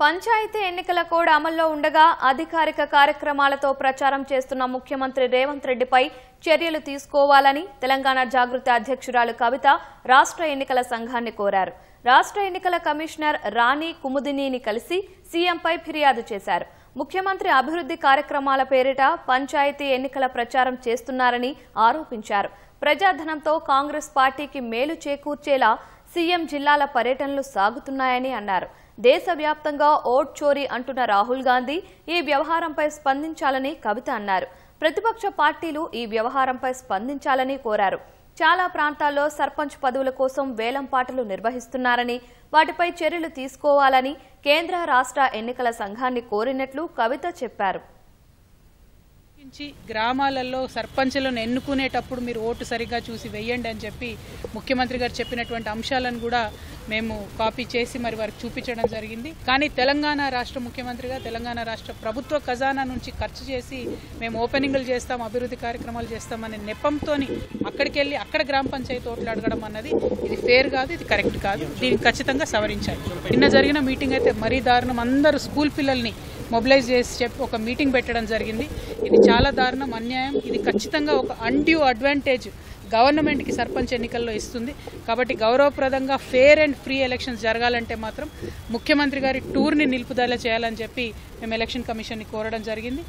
పంచాయతీ ఎన్నికల కోడ్ అమల్లో ఉండగా అధికారిక కార్యక్రమాలతో ప్రచారం చేస్తున్న ముఖ్యమంత్రి రేవంత్ రెడ్డిపై చర్యలు తీసుకోవాలని తెలంగాణ జాగృతి అధ్యక్షురాలు కవిత రాష్ట్ర ఎన్నికల సంఘాన్ని కోరారు. రాష్ట్ర ఎన్నికల కమిషనర్ రాణి కుముదినిని కలిసి సీఎంపై ఫిర్యాదు చేశారు. ముఖ్యమంత్రి అభివృద్ధి కార్యక్రమాల పేరిట పంచాయతీ ఎన్నికల ప్రచారం చేస్తున్నారని ఆరోపించారు. ప్రజాధనంతో కాంగ్రెస్ పార్టీకి మేలు చేకూర్చేలా సీఎం జిల్లాల పర్యటనలు సాగుతున్నాయని అన్నారు. దేశవ్యాప్తంగా ఓట్ చోరీ అంటున్న రాహుల్ గాంధీ ఈ వ్యవహారంపై స్పందించాలని కవిత అన్నారు. ప్రతిపక్ష పార్టీలు ఈ వ్యవహారంపై స్పందించాలని కోరారు. చాలా ప్రాంతాల్లో సర్పంచ్ పదవుల కోసం వేలంపాటలు నిర్వహిస్తున్నారని, వాటిపై చర్యలు తీసుకోవాలని కేంద్ర రాష్ట్ర ఎన్నికల సంఘాన్ని కోరినట్లు కవిత చెప్పారు. గ్రామాలలో సర్పంచులను ఎన్నుకునేటప్పుడు మీరు ఓటు సరిగ్గా చూసి వేయండి అని చెప్పి ముఖ్యమంత్రి గారు చెప్పినటువంటి అంశాలను కూడా మేము కాపీ చేసి మరి వారికి చూపించడం జరిగింది. కానీ తెలంగాణ రాష్ట్ర ముఖ్యమంత్రిగా తెలంగాణ రాష్ట్ర ప్రభుత్వ ఖజానా నుంచి ఖర్చు చేసి మేము ఓపెనింగ్లు చేస్తాం, అభివృద్ధి కార్యక్రమాలు చేస్తామనే నెపంతో అక్కడికి వెళ్ళి అక్కడ గ్రామ పంచాయతీ ఓట్లు అడగడం అన్నది ఇది ఫేర్ కాదు, ఇది కరెక్ట్ కాదు. దీనికి ఖచ్చితంగా సవరించాలి. నిన్న జరిగిన మీటింగ్ అయితే మరీ దారుణం. అందరూ స్కూల్ పిల్లల్ని మొబిలైజ్ చేసి చెప్పి ఒక మీటింగ్ పెట్టడం జరిగింది. ఇది చాలా దారుణం, అన్యాయం. ఇది ఖచ్చితంగా ఒక అన్డ్యూ అడ్వాంటేజ్ గవర్నమెంట్కి సర్పంచ్ ఎన్నికల్లో ఇస్తుంది. కాబట్టి గౌరవప్రదంగా ఫేర్ అండ్ ఫ్రీ ఎలక్షన్స్ జరగాలంటే మాత్రం ముఖ్యమంత్రి గారి టూర్ని నిలుపుదల చేయాలని చెప్పి మేము ఎలక్షన్ కమిషన్ని కోరడం జరిగింది.